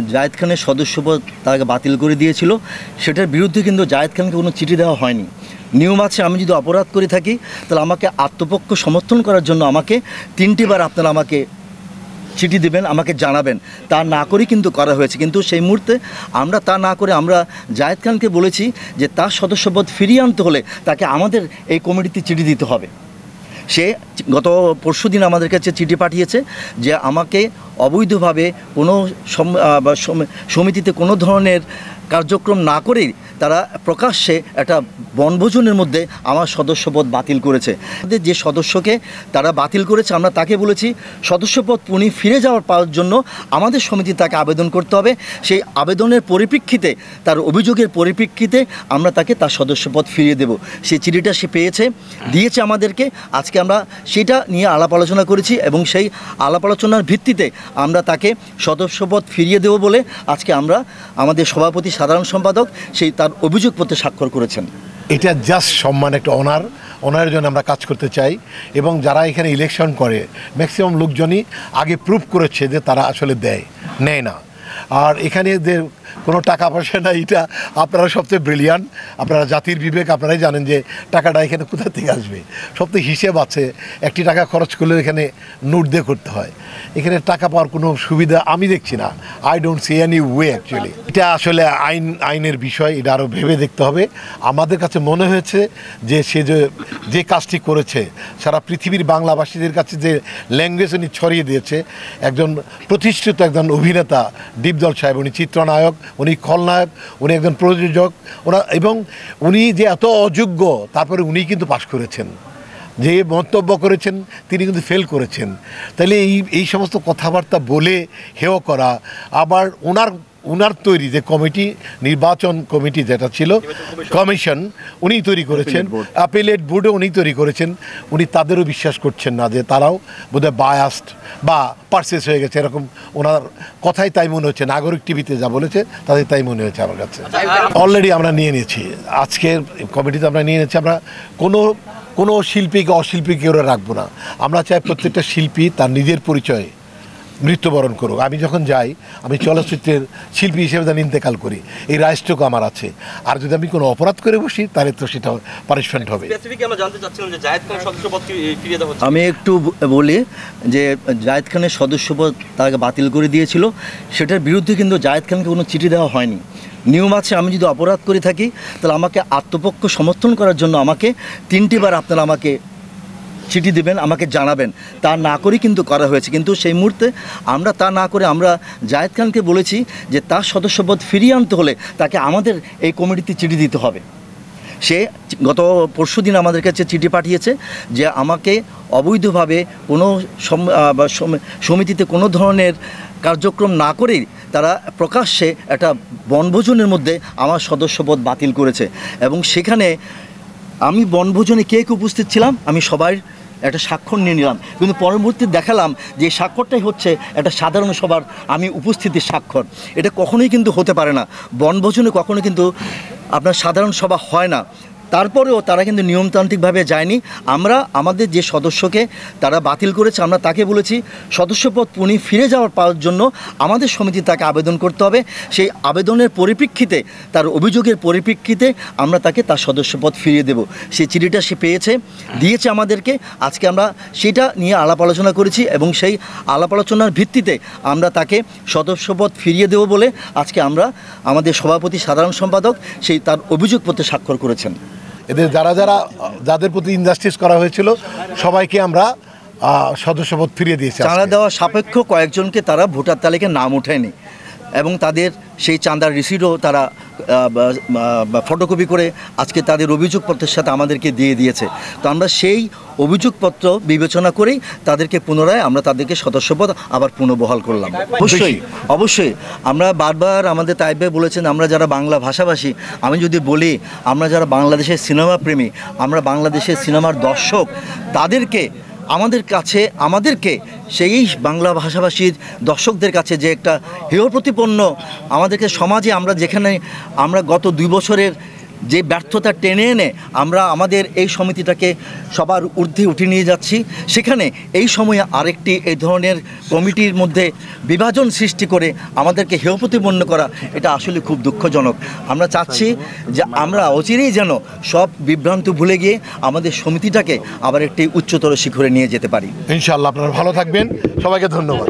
জায়েদ খানের সদস্যপদ তাকে বাতিল করে দিয়েছিল, সেটার বিরুদ্ধে কিন্তু জায়েদ খানকে কোনো চিঠি দেওয়া হয়নি। নিয়ম আছে, আমি যদি অপরাধ করে থাকি তাহলে আমাকে আত্মপক্ষ সমর্থন করার জন্য আমাকে 3টি বার আপনারা আমাকে চিঠি দেবেন, আমাকে জানাবেন। তা না করেই কিন্তু করা হয়েছে। কিন্তু সেই মুহূর্তে আমরা তা না করে আমরা জায়েদ খানকে বলেছি যে তার সদস্যপদ ফিরিয়ে আনতে হলে তাকে আমাদের এই কমিটিতে চিঠি দিতে হবে। সে গত পরশুদিন আমাদের কাছে চিঠি পাঠিয়েছে যে আমাকে অবৈধভাবে কোনো সমিতিতে কোনো ধরনের কার্যক্রম না করেই তারা প্রকাশ্যে একটা বনভোজনের মধ্যে আমার সদস্যপদ বাতিল করেছে। যে সদস্যকে তারা বাতিল করেছে আমরা তাকে বলেছি সদস্যপদ ফিরে পাওয়ার জন্য আমাদের সমিতি তাকে আবেদন করতে হবে। সেই আবেদনের পরিপ্রেক্ষিতে, তার অভিযোগের পরিপ্রেক্ষিতে আমরা তাকে তার সদস্যপদ ফিরিয়ে দেব। সেই চিঠিটা সে পেয়েছে, দিয়েছে আমাদেরকে। আজকে আমরা সেটা নিয়ে আলাপ আলোচনা করেছি এবং সেই আলাপ আলোচনার ভিত্তিতে আমরা তাকে সদস্যপদ ফিরিয়ে দেব বলে আজকে আমরা আমাদের সভাপতি সাধারণ সম্পাদক সেই তার অভিযোগপত্রে স্বাক্ষর করেছেন। এটা জাস্ট সম্মান, একটা অনারের জন্য আমরা কাজ করতে চাই। এবং যারা এখানে ইলেকশন করে ম্যাক্সিমাম লোকজনই আগে প্রুভ করেছে যে তারা আসলে নেয় না। আর এখানে যে কোনো টাকা পয়সা না, এটা আপনারা সবচেয়ে ব্রিলিয়ান্ট, আপনারা জাতির বিবেক, আপনারাই জানেন যে টাকাটা এখানে কোথা থেকে আসবে। সবচেয়ে হিসেব আছে, একটি টাকা খরচ করলে এখানে নোট দিয়ে করতে হয়। এখানে টাকা পাওয়ার কোনো সুবিধা আমি দেখছি না। I don't see any way actually. এটা আসলে আইনের বিষয়, এটা আরও ভেবে দেখতে হবে। আমাদের কাছে মনে হয়েছে যে সে যে কাজটি করেছে সারা পৃথিবীর বাংলাভাষীদের কাছে যে ল্যাঙ্গুয়েজ উনি ছড়িয়ে দিয়েছে, একজন প্রতিষ্ঠিত একজন অভিনেতা দীপজল সাহেব, উনি চিত্রনায়ক, উনি খলনায়ক, উনি একজন প্রযোজক, এবং উনি যে এত অযোগ্য তারপরে উনি কিন্তু পাশ করেছেন। যে মন্তব্য করেছেন তিনি কিন্তু ফেল করেছেন। তাহলে এই সমস্ত কথাবার্তা বলে হেয় করা, আবার ওনার তৈরি যে কমিটি, নির্বাচন কমিটি যেটা ছিল, কমিশন উনি তৈরি করেছেন, অ্যাপিলেট বোর্ডে উনি তৈরি করেছেন। উনি তাদেরও বিশ্বাস করছেন না যে তারাও বোধহয় বায়াসড বা পারসেস হয়ে গেছে, এরকম ওনার কথাই তাই মনে হচ্ছে। নাগরিক টিভিতে যা বলেছে তাদের তাই মনে হয়েছে আমার কাছে। অলরেডি আমরা নিয়ে নিয়েছি, আজকের কমিটিতে আমরা নিয়ে নিয়েছি। আমরা কোনো শিল্পীকে অশিল্পীকে ওরা রাখবো না। আমরা চাই প্রত্যেকটা শিল্পী তার নিজের পরিচয়ে মৃত্যুবরণ করুক। আমি যখন যাই, আমি চলচ্চিত্রের শিল্পী হিসেবে যেন ইন্তেকাল করি, এই রাইটসটুকু আমার আছে। আর যদি আমি কোনো অপরাধ করে বসি তাহলে তো সেটা পানিশমেন্ট হবে। আমি একটু বলি যে জায়েদ খানের সদস্যপদ তাকে বাতিল করে দিয়েছিল, সেটার বিরুদ্ধে কিন্তু জায়েদ খানকে কোনো চিঠি দেওয়া হয়নি। নিয়ম আছে, আমি যদি অপরাধ করে থাকি তাহলে আমাকে আত্মপক্ষ সমর্থন করার জন্য আমাকে 3টি বার আপনারা আমাকে চিঠি দেবেন, আমাকে জানাবেন। তা না করেই কিন্তু করা হয়েছে। কিন্তু সেই মুহূর্তে আমরা তা না করে আমরা জায়েদ খানকে বলেছি যে তার সদস্যপদ ফিরিয়ে আনতে হলে তাকে আমাদের এই কমিটিতে চিঠি দিতে হবে। সে গত পরশুদিন আমাদের কাছে চিঠি পাঠিয়েছে যে আমাকে অবৈধভাবে কোনো সমিতিতে কোনো ধরনের কার্যক্রম না করেই তারা প্রকাশ্যে একটা বনভোজনের মধ্যে আমার সদস্যপদ বাতিল করেছে। এবং সেখানে আমি বনভোজনে কে উপস্থিত ছিলাম আমি সবাই একটা স্বাক্ষর নিয়ে নিলাম, কিন্তু পরবর্তী দেখালাম যে স্বাক্ষরটাই হচ্ছে একটা সাধারণ সভার আমি উপস্থিতির স্বাক্ষর। এটা কখনোই কিন্তু হতে পারে না। বনভোজনে কখনো কিন্তু আপনার সাধারণ সভা হয় না। তারপরেও তারা কিন্তু নিয়মতান্ত্রিকভাবে যায়নি। আমরা আমাদের যে সদস্যকে তারা বাতিল করেছে আমরা তাকে বলেছি সদস্যপদ ফিরে পাওয়ার জন্য আমাদের সমিতি তাকে আবেদন করতে হবে। সেই আবেদনের পরিপ্রেক্ষিতে, তার অভিযোগের পরিপ্রেক্ষিতে আমরা তাকে তার সদস্যপদ ফিরিয়ে দেব। সেই চিঠিটা সে পেয়েছে, দিয়েছে আমাদেরকে। আজকে আমরা সেটা নিয়ে আলাপ আলোচনা করেছি এবং সেই আলাপ আলোচনার ভিত্তিতে আমরা তাকে সদস্যপদ ফিরিয়ে দেব বলে আজকে আমরা আমাদের সভাপতি সাধারণ সম্পাদক সেই তার অভিযোগপত্রে স্বাক্ষর করেছেন। এদের যাদের প্রতি ইনজাস্টিস করা হয়েছিল সবাইকে আমরা সদস্যপদ ফিরিয়ে দিয়েছি। চাঁদা দেওয়া সাপেক্ষ কয়েকজনকে তারা ভোটার তালিকায় নাম ওঠেনি এবং তাদের সেই চাঁদার রিসিটও তারা ফটোকপি করে আজকে তাদের অভিযোগপত্রের সাথে আমাদেরকে দিয়ে দিয়েছে। তো আমরা সেই অভিযোগপত্র বিবেচনা করেই তাদেরকে পুনরায় আমরা তাদেরকে সদস্যপদ আবার পুনর্বহাল করলাম। অবশ্যই আমরা বারবার আমাদের তাইব ভাই বলেছেন আমরা যারা বাংলা ভাষাভাষী, আমি যদি বলি আমরা যারা বাংলাদেশের সিনেমা প্রেমী, আমরা বাংলাদেশের সিনেমার দর্শক, আমাদেরকে সেই বাংলা ভাষাভাষীর দর্শকদের কাছে যে একটা হেয় প্রতিপন্ন আমাদেরকে সমাজে আমরা যেখানে আমরা গত 2 বছরের যে ব্যর্থতা টেনে এনে আমরা আমাদের এই সমিতিটাকে সবার ঊর্ধ্বে উঠিয়ে নিয়ে যাচ্ছি, সেখানে এই সময়ে আরেকটি এই ধরনের কমিটির মধ্যে বিভাজন সৃষ্টি করে আমাদেরকে হেয় প্রতিপন্ন করা, এটা আসলে খুব দুঃখজনক। আমরা চাচ্ছি যে আমরা অচিরেই যেন সব বিভ্রান্ত ভুলে গিয়ে আমাদের সমিতিটাকে আবার একটি উচ্চতর শিখরে নিয়ে যেতে পারি। ইনশাআল্লাহ আপনারা ভালো থাকবেন, সবাইকে ধন্যবাদ।